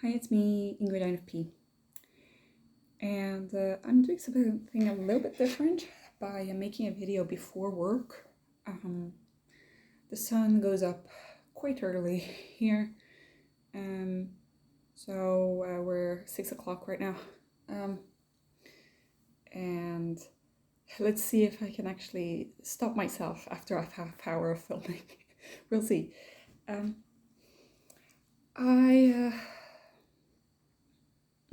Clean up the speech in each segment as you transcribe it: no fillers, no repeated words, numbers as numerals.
Hi, it's me, Ingrid of P. And I'm doing something a little bit different by making a video before work. The sun goes up quite early here, so we're 6 o'clock right now. And let's see if I can actually stop myself after a half hour of filming. We'll see. I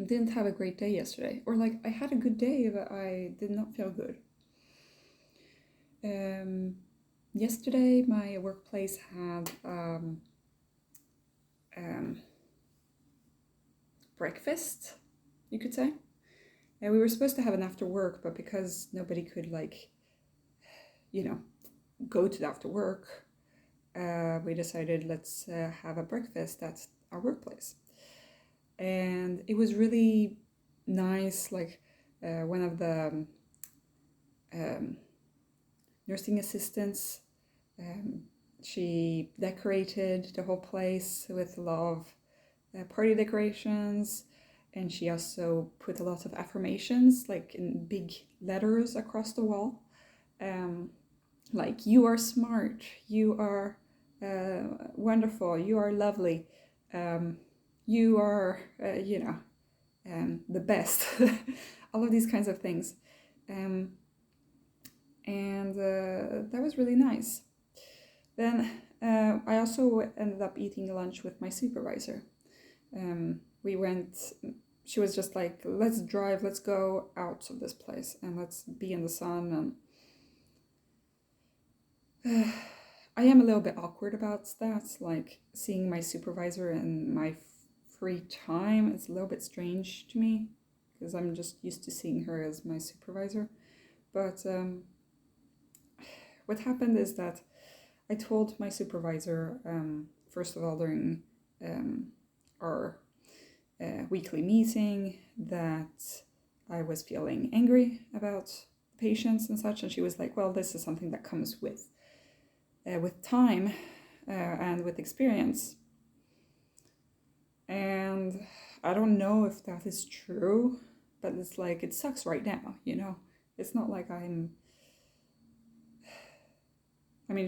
didn't have a great day yesterday, or like I had a good day, but I did not feel good. Yesterday, my workplace had breakfast, you could say. And we were supposed to have an after work, but because nobody could, go to the after work, we decided let's have a breakfast at our workplace. And it was really nice, one of the nursing assistants, she decorated the whole place with a lot of party decorations, and she also put a lot of affirmations like in big letters across the wall, like you are smart, you are wonderful, you are lovely, you are the best. All of these kinds of things, and that was really nice. Then I also ended up eating lunch with my supervisor. We went, she was just like, let's drive, let's go out of this place and let's be in the sun. And I am a little bit awkward about that, like seeing my supervisor in my free time. It's a little bit strange to me because I'm just used to seeing her as my supervisor. But what happened is that I told my supervisor, first of all, during our weekly meeting, that I was feeling angry about patients and such, and she was like, well, this is something that comes with time and with experience. And I don't know if that is true, but it's like, it sucks right now, you know? It's not like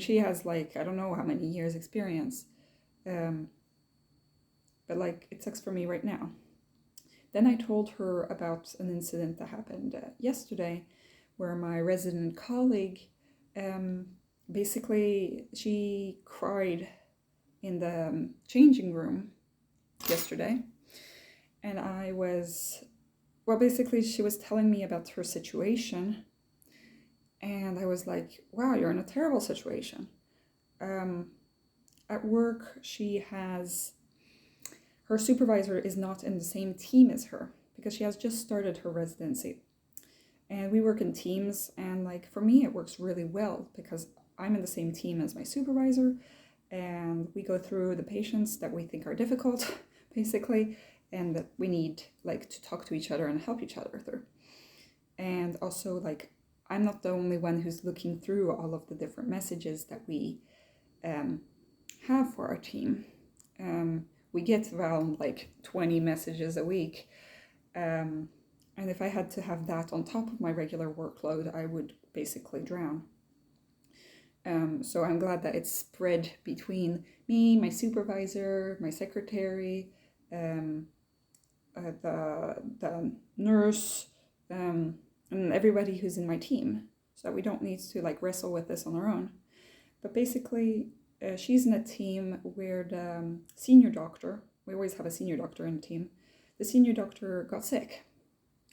she has like, I don't know how many years experience, but like, it sucks for me right now. Then I told her about an incident that happened yesterday where my resident colleague, basically, she cried in the changing room yesterday. And basically she was telling me about her situation. And I was like, wow, you're in a terrible situation. At work, her supervisor is not in the same team as her because she has just started her residency. And we work in teams, and like for me, it works really well because I'm in the same team as my supervisor, and we go through the patients that we think are difficult, basically, and that we need like to talk to each other and help each other through. And also, like, I'm not the only one who's looking through all of the different messages that we have for our team. We get around like 20 messages a week. And if I had to have that on top of my regular workload, I would basically drown. So I'm glad that it's spread between me, my supervisor, my secretary, the nurse, and everybody who's in my team, so that we don't need to like wrestle with this on our own. But basically, she's in a team where the senior doctor, we always have a senior doctor in the team, the senior doctor got sick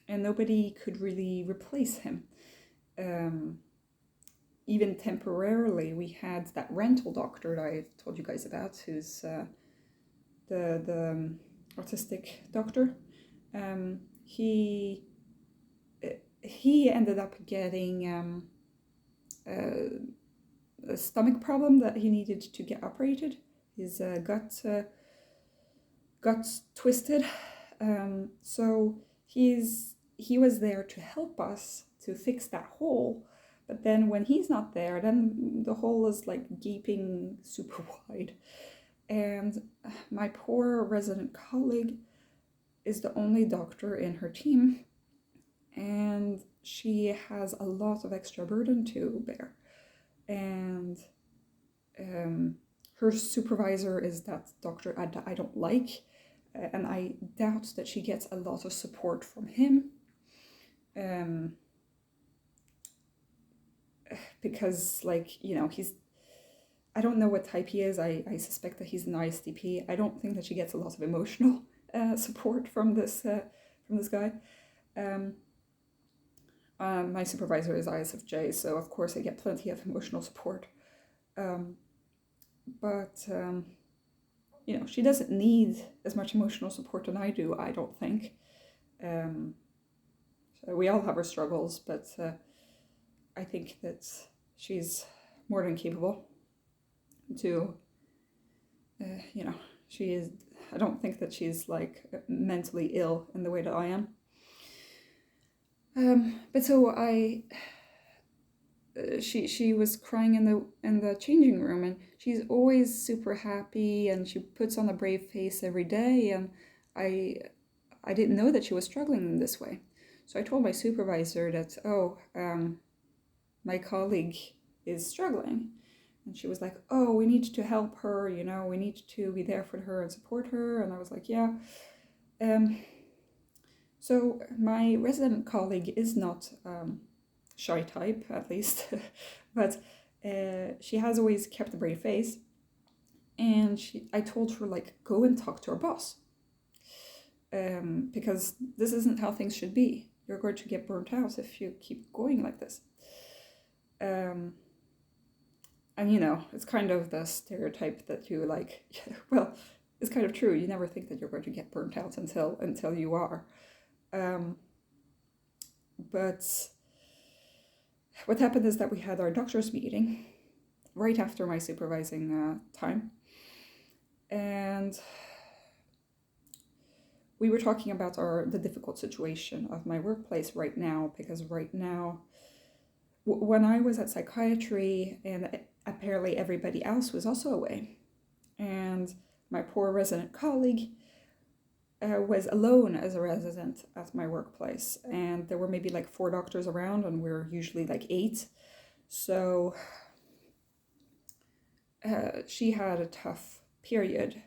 and nobody could really replace him. Even temporarily, we had that rental doctor that I told you guys about, who's the autistic doctor. He ended up getting a stomach problem that he needed to get operated. His gut twisted. So he was there to help us to fix that hole. But then when he's not there, then the hole is like gaping super wide. And my poor resident colleague is the only doctor in her team, and she has a lot of extra burden to bear. And her supervisor is that doctor I don't like, and I doubt that she gets a lot of support from him. Because, like, you know, I don't know what type he is. I suspect that he's an ISTP. I don't think that she gets a lot of emotional support from this guy. My supervisor is ISFJ, so of course I get plenty of emotional support. But you know, she doesn't need as much emotional support than I do, I don't think. So we all have our struggles, but I think that she's more than capable to, you know, she is, I don't think that she's like mentally ill in the way that I am. But so she was crying in the changing room, and she's always super happy, and she puts on a brave face every day, and I didn't know that she was struggling in this way. So I told my supervisor that, my colleague is struggling. And she was like, oh, we need to help her, you know, we need to be there for her and support her. And I was like, yeah. So my resident colleague is not shy type, at least, but she has always kept a brave face. And I told her, like, go and talk to her boss. Because this isn't how things should be. You're going to get burnt out if you keep going like this. And you know, it's kind of the stereotype that you like, well, it's kind of true. You never think that you're going to get burnt out until you are. But what happened is that we had our doctor's meeting right after my supervising time. And we were talking about the difficult situation of my workplace right now, because right now, when I was at psychiatry, and apparently everybody else was also away, and my poor resident colleague was alone as a resident at my workplace, and there were maybe like 4 doctors around, and we're usually like 8. So she had a tough period,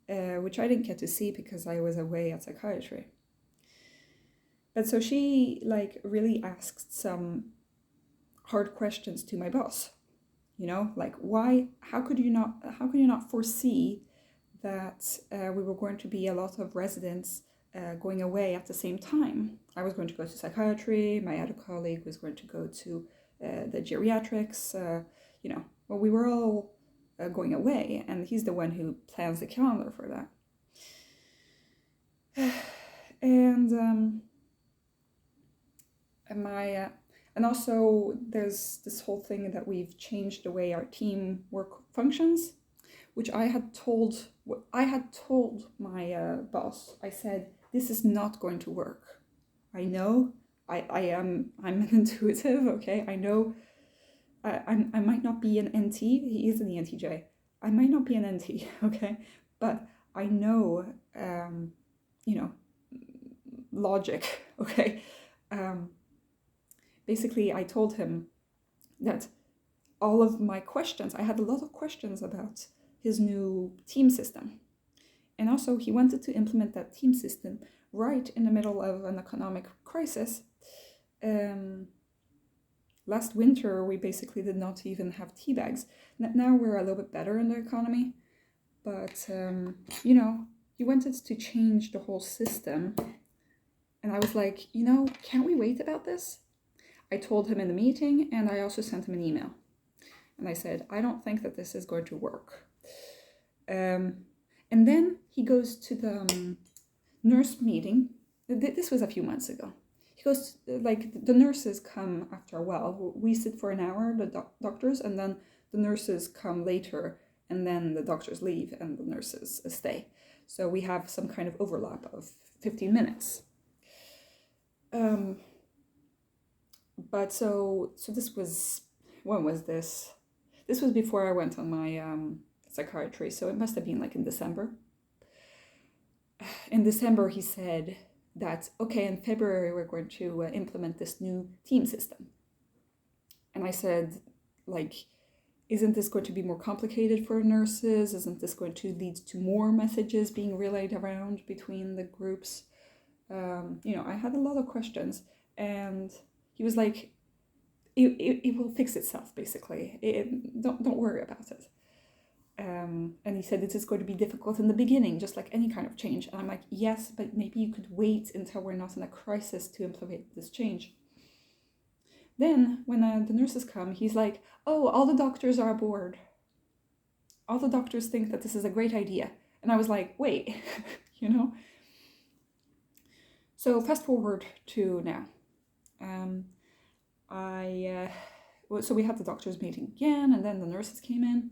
which I didn't get to see because I was away at psychiatry. But so she like really asked some hard questions to my boss, you know, like, how could you not foresee that we were going to be a lot of residents going away at the same time? I was going to go to psychiatry, my other colleague was going to go to the geriatrics, you know, well, we were all going away, and he's the one who plans the calendar for that. And and also there's this whole thing that we've changed the way our team work functions, which I had told my boss. I said, this is not going to work. I know, I'm an intuitive, okay? I know I might not be an NT, he is an ENTJ. I might not be an NT, okay? But I know, you know, logic, okay? Basically, I told him that all of my questions, I had a lot of questions about his new team system. And also, he wanted to implement that team system right in the middle of an economic crisis. Last winter, we basically did not even have tea bags. Now we're a little bit better in the economy. But, you know, he wanted to change the whole system. And I was like, you know, can't we wait about this? I told him in the meeting, and I also sent him an email. And I said, I don't think that this is going to work. And then he goes to the nurse meeting. This was a few months ago. He goes, like, the nurses come after a while. We sit for an hour, the doctors, and then the nurses come later, and then the doctors leave, and the nurses stay. So we have some kind of overlap of 15 minutes. But so this was, when was this? This was before I went on my psychiatry, so it must have been like in December. in December he said that, okay, in February we're going to implement this new team system. And I said, like, isn't this going to be more complicated for nurses? Isn't this going to lead to more messages being relayed around between the groups? I had a lot of questions, and he was like, it will fix itself, basically. Don't worry about it. And he said it is going to be difficult in the beginning, just like any kind of change. And I'm like, yes, but maybe you could wait until we're not in a crisis to implement this change. Then, when the nurses come, he's like, oh, all the doctors are aboard. All the doctors think that this is a great idea. And I was like, wait, So fast forward to now. So we had the doctors meeting again, and then the nurses came in.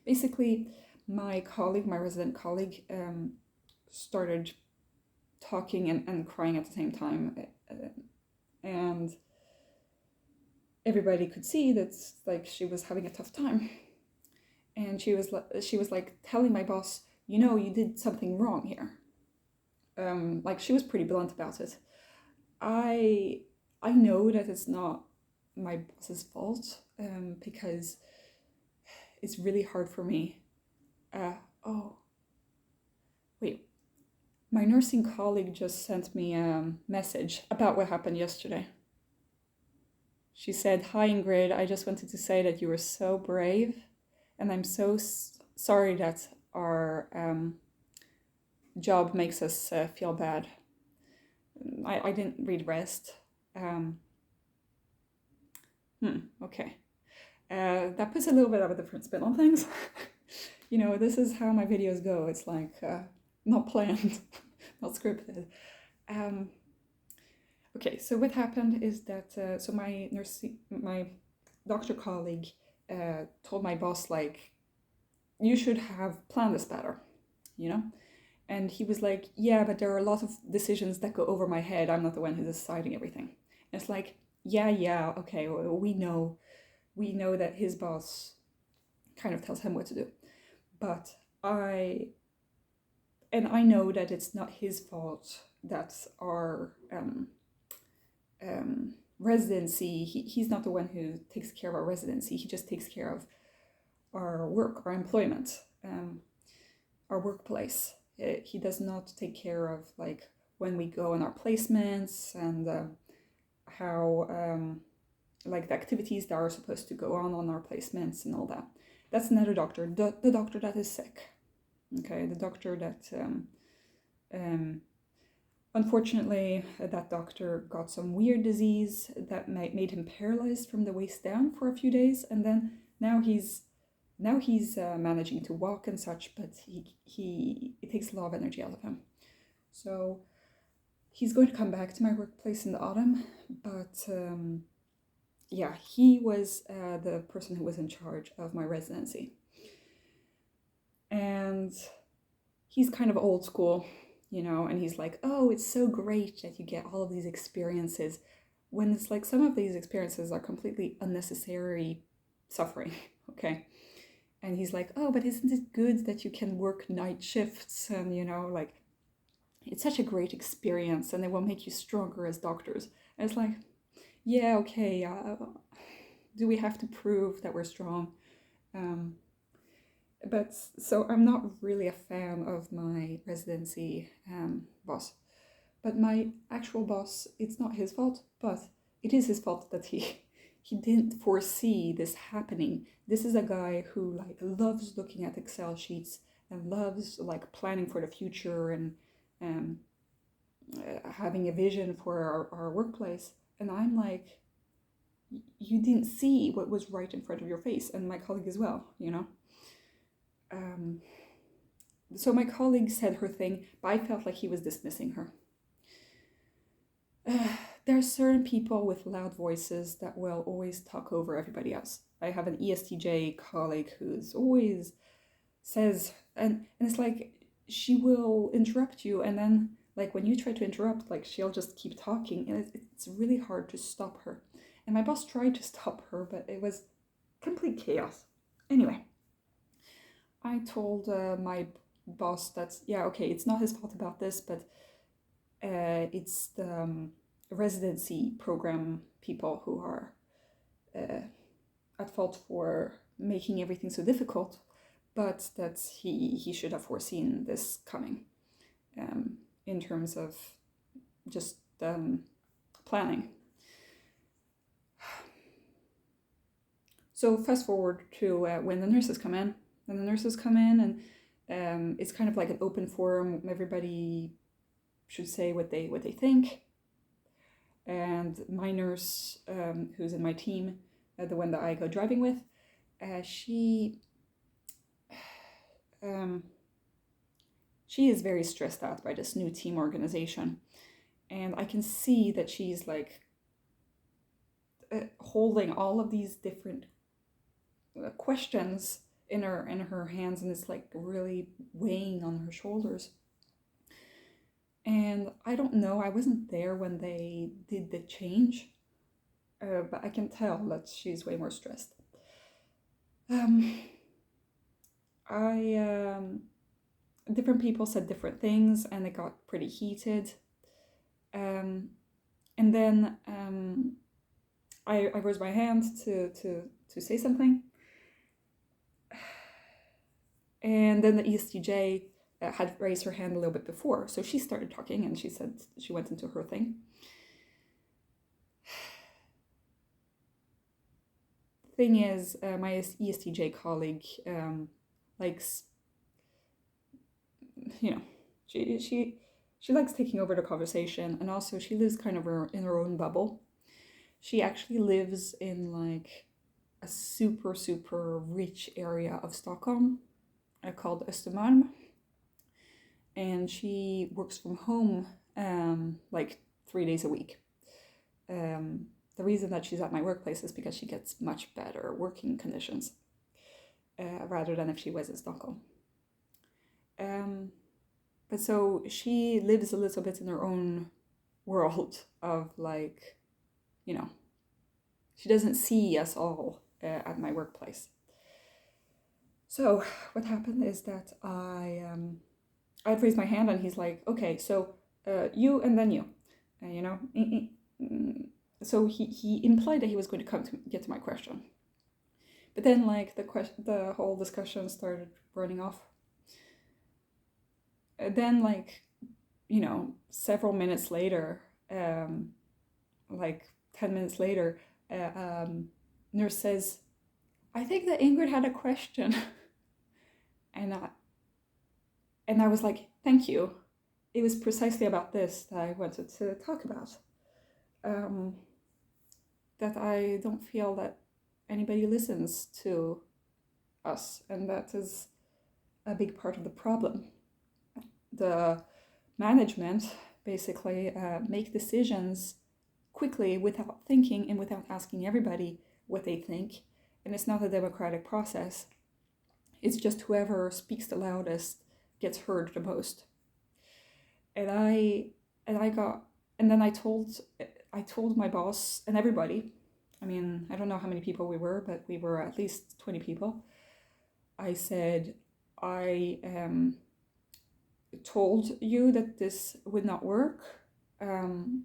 Basically, my resident colleague, started talking and crying at the same time. And everybody could see that, like, she was having a tough time. And she was like telling my boss, you did something wrong here. Like, she was pretty blunt about it. I know that it's not my boss's fault, because it's really hard for me. My nursing colleague just sent me a message about what happened yesterday. She said, "Hi Ingrid, I just wanted to say that you were so brave, and I'm so sorry that our job makes us feel bad." I didn't read rest. Okay. That puts a little bit of a different spin on things. This is how my videos go. It's like not planned, not scripted. Okay, so what happened is that so my doctor colleague told my boss, like, you should have planned this better, And he was like, yeah, but there are a lot of decisions that go over my head. I'm not the one who's deciding everything. And it's like, yeah, okay, well, we know that his boss kind of tells him what to do. But I know that it's not his fault that our residency, he's not the one who takes care of our residency. He just takes care of our work, our employment, our workplace. He does not take care of, like, when we go on our placements and how like the activities that are supposed to go on our placements and all that. That's another doctor, the doctor that is sick. Okay, the doctor that unfortunately that doctor got some weird disease that made him paralyzed from the waist down for a few days, and then now he's managing to walk and such, but it takes a lot of energy out of him. So he's going to come back to my workplace in the autumn, but he was the person who was in charge of my residency. And he's kind of old school, and he's like, oh, it's so great that you get all of these experiences, when it's like some of these experiences are completely unnecessary suffering, okay? And he's like, oh, but isn't it good that you can work night shifts, and like, it's such a great experience, and it will make you stronger as doctors. And it's like, yeah, okay, do we have to prove that we're strong? But so I'm not really a fan of my residency boss. But my actual boss, it's not his fault, but it is his fault that he didn't foresee this happening. This is a guy who, like, loves looking at Excel sheets and loves, like, planning for the future and having a vision for our workplace. And I'm like, you didn't see what was right in front of your face, and my colleague as well, So my colleague said her thing, but I felt like he was dismissing her. There are certain people with loud voices that will always talk over everybody else. I have an ESTJ colleague who's always says, and it's like, she will interrupt you, and then, like, when you try to interrupt, like, she'll just keep talking, and it's really hard to stop her. And my boss tried to stop her, but it was complete chaos. Anyway, I told my boss that's, yeah, okay, it's not his fault about this, but it's the residency program people who are at fault for making everything so difficult, but that he should have foreseen this coming in terms of just planning. So fast forward to when the nurses come in. And the nurses come in, and it's kind of like an open forum. Everybody should say what they think. And my nurse, who's in my team, the one that I go driving with, she is very stressed out by this new team organization, and I can see that she's like holding all of these different questions in her hands, and it's like really weighing on her shoulders. And I don't know, I wasn't there when they did the change, but I can tell that she's way more stressed. Different people said different things, and it got pretty heated. And then I raised my hand to say something. And then the ESTJ had raised her hand a little bit before, so she started talking, and she said she went into her thing. Thing is, my ESTJ colleague likes, she likes taking over the conversation, and also she lives kind of in her own bubble. She actually lives in like a super, super rich area of Stockholm called Östermalm. And she works from home like 3 days a week. The reason that she's at my workplace is because she gets much better working conditions rather than if she was in Stockholm. But so she lives a little bit in her own world of like, she doesn't see us all at my workplace. So what happened is that I'd raised my hand, and he's like, okay, so you and then you, So he implied that he was going to come to get to my question. But then like the whole discussion started running off. Then like, several minutes later, like 10 minutes later, nurse says, I think that Ingrid had a question. And I was like, thank you. It was precisely about this that I wanted to talk about. That I don't feel that anybody listens to us, and that is a big part of the problem. The management basically make decisions quickly without thinking and without asking everybody what they think, and it's not a democratic process. It's just whoever speaks the loudest gets heard the most. And then I told my boss and everybody. I mean, I don't know how many people we were, but we were at least 20 people. I said, I told you that this would not work. And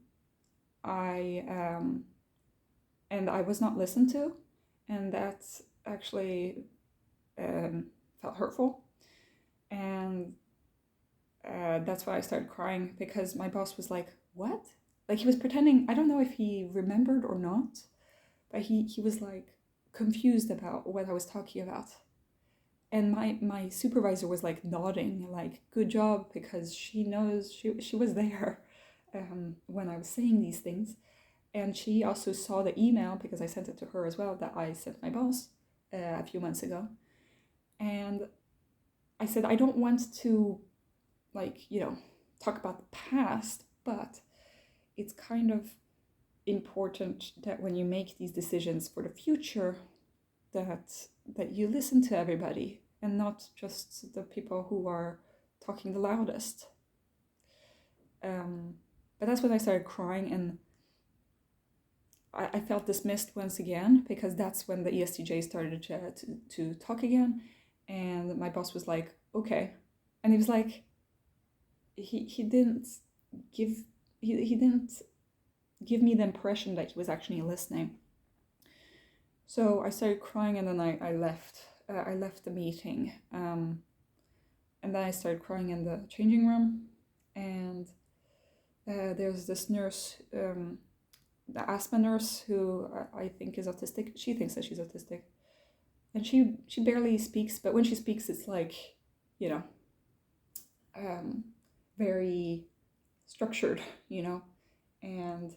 I was not listened to, and that actually felt hurtful. And that's why I started crying, because my boss was like, what? Like, he was pretending, I don't know if he remembered or not, but he was like confused about what I was talking about. And my supervisor was like nodding, like, good job, because she knows, she was there when I was saying these things. And she also saw the email, because I sent it to her as well, that I sent my boss a few months ago. And I said, I don't want to, talk about the past, but it's kind of important that when you make these decisions for the future, that you listen to everybody and not just the people who are talking the loudest. But that's when I started crying, and I felt dismissed once again, because that's when the ESTJ started to talk again. And my boss was like, okay, And he was like, he didn't give he didn't give me the impression that he was actually listening. So I started crying, and then I left. I left the meeting, and then I started crying in the changing room. And there's this nurse, the asthma nurse, who I think is autistic. She thinks that she's autistic, and she barely speaks. But when she speaks, it's like, you know, very structured, and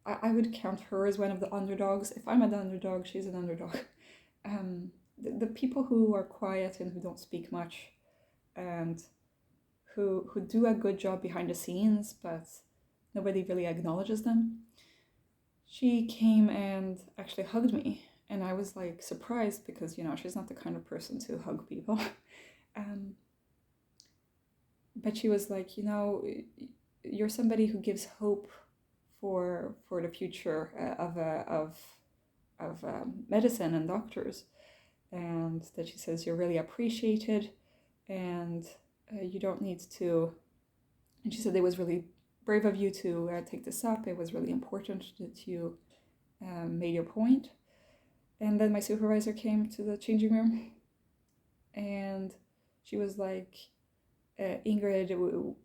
I would count her as one of the underdogs. If I'm an underdog, she's an underdog. The people who are quiet and who don't speak much, and who do a good job behind the scenes, but nobody really acknowledges them. She came and actually hugged me, and I was like surprised because she's not the kind of person to hug people. But she was like, you're somebody who gives hope for the future of medicine and doctors, and that she says you're really appreciated, and you don't need to. And she said it was really brave of you to take this up. It was really important that you made your point. And then my supervisor came to the changing room, and she was like, Ingrid,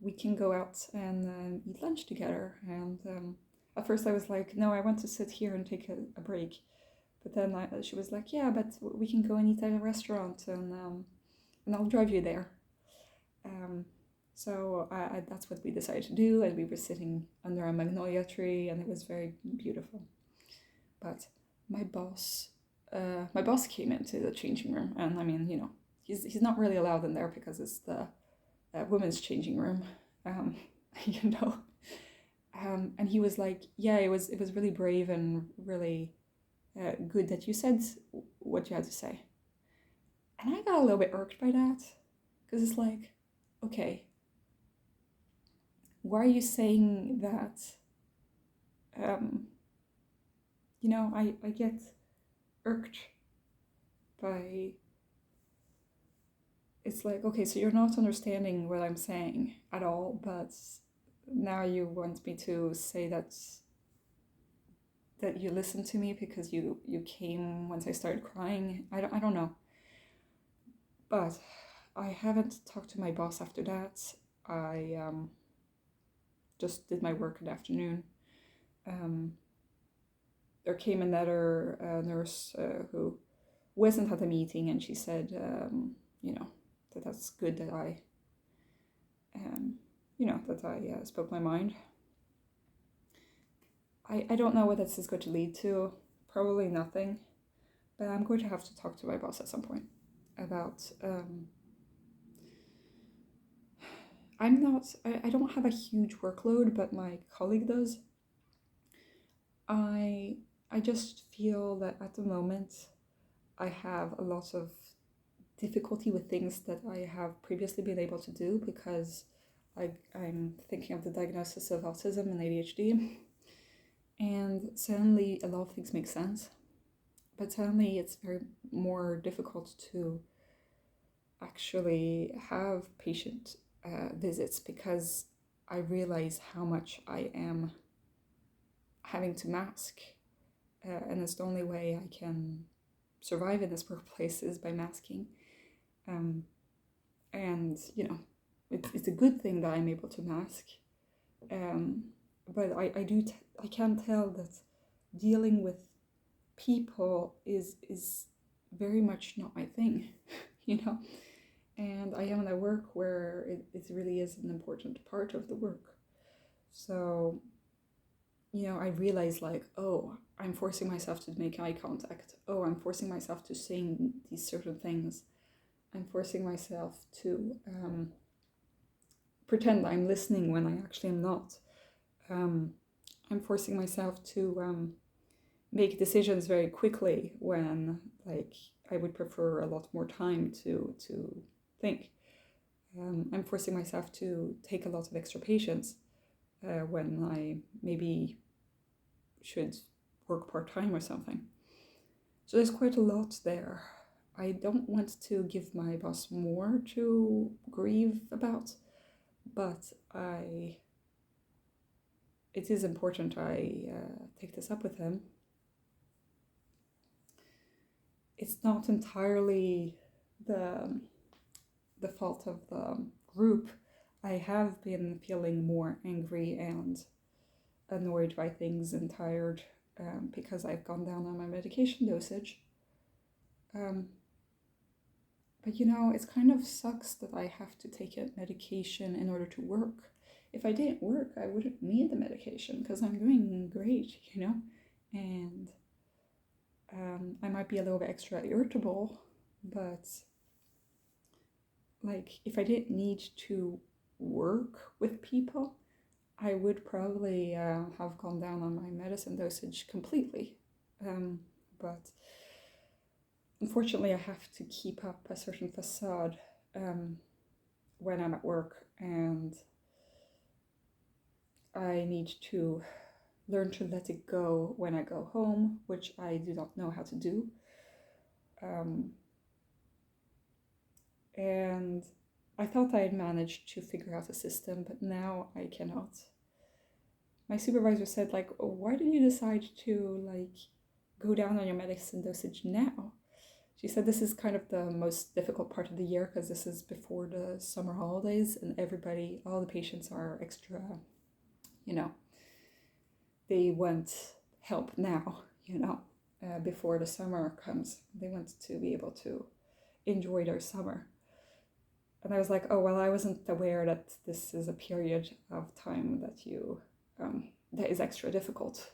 we can go out and eat lunch together. And at first I was like, no, I want to sit here and take a break. But then she was like, yeah, but we can go and eat at a restaurant, and I'll drive you there. So that's what we decided to do, and we were sitting under a magnolia tree, and it was very beautiful. But my boss came into the changing room, and I mean, he's not really allowed in there because it's the women's changing room, and he was like, yeah, it was really brave and really good that you said what you had to say. And I got a little bit irked by that, because it's like, okay, why are you saying that? I get irked by, it's like, okay, so you're not understanding what I'm saying at all, but now you want me to say that you listened to me because you came once I started crying. I don't know. But I haven't talked to my boss after that. I just did my work in the afternoon. There came another nurse who wasn't at the meeting, and she said, that's good that I, spoke my mind. I don't know what this is going to lead to. Probably nothing. But I'm going to have to talk to my boss at some point about. I don't have a huge workload, but my colleague does. I just feel that at the moment I have a lot of difficulty with things that I have previously been able to do, because I'm thinking of the diagnosis of autism and ADHD, and suddenly a lot of things make sense, but suddenly it's very more difficult to actually have patient visits, because I realize how much I am having to mask, and it's the only way I can survive in this workplace is by masking. And it's a good thing that I'm able to mask, but I can tell that dealing with people is very much not my thing, and I am in a work where it really is an important part of the work. So I realize, like, oh, I'm forcing myself to make eye contact. Oh, I'm forcing myself to sing these certain things. I'm forcing myself to pretend I'm listening when I actually am not. I'm forcing myself to make decisions very quickly when, like, I would prefer a lot more time to think. I'm forcing myself to take a lot of extra patience when I maybe should work part-time or something. So there's quite a lot there. I don't want to give my boss more to grieve about, but it is important I take this up with him. It's not entirely the fault of the group. I have been feeling more angry and annoyed by things and tired because I've gone down on my medication dosage. But it kind of sucks that I have to take a medication in order to work. If I didn't work, I wouldn't need the medication because I'm doing great, and I might be a little bit extra irritable, but like if I didn't need to work with people, I would probably have gone down on my medicine dosage completely. But unfortunately, I have to keep up a certain facade when I'm at work, and I need to learn to let it go when I go home, which I do not know how to do. And I thought I had managed to figure out a system, but now I cannot. My supervisor said, like, oh, why did you decide to, like, go down on your medicine dosage now? She said this is kind of the most difficult part of the year because this is before the summer holidays and all the patients are extra, they want help now, before the summer comes. They want to be able to enjoy their summer. And I was like, oh, well, I wasn't aware that this is a period of time that is extra difficult.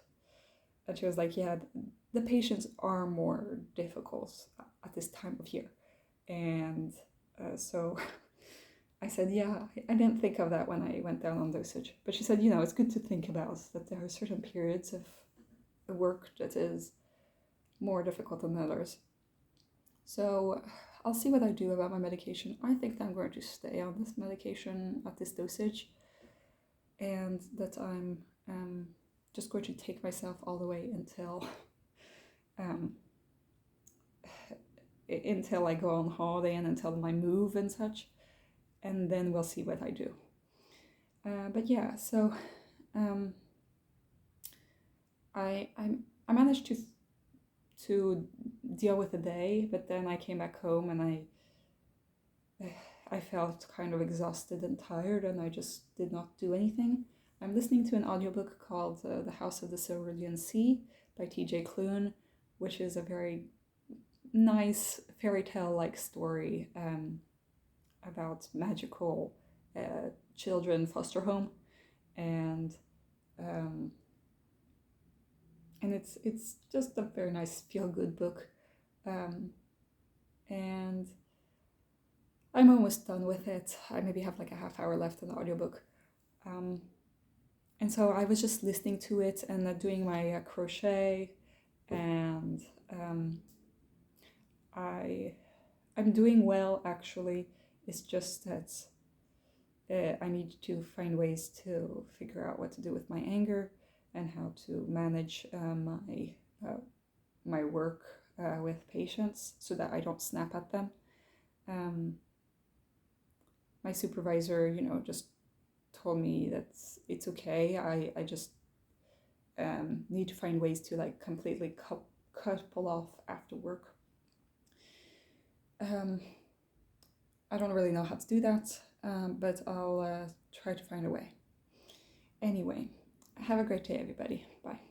And she was like, yeah, the patients are more difficult at this time of year. And so I said, yeah, I didn't think of that when I went down on dosage. But she said, it's good to think about that there are certain periods of work that is more difficult than others. So I'll see what I do about my medication. I think that I'm going to stay on this medication at this dosage, and that I'm just going to take myself all the way until I go on holiday and until my move and such, and then we'll see what I do. But yeah, so I managed to deal with the day, but then I came back home and I felt kind of exhausted and tired, and I just did not do anything. I'm listening to an audiobook called The House of the Cerulean Sea by T.J. Klune, which is a very nice fairy tale-like story about magical children foster home, and it's just a very nice feel-good book, and I'm almost done with it. I maybe have like a half hour left in the audiobook. And so I was just listening to it and doing my crochet, and I'm doing well, actually. It's just that I need to find ways to figure out what to do with my anger and how to manage my work with patients so that I don't snap at them. My supervisor, just told me that it's okay. I just need to find ways to like completely pull off after work. I don't really know how to do that, but I'll try to find a way. Anyway, have a great day, everybody. Bye.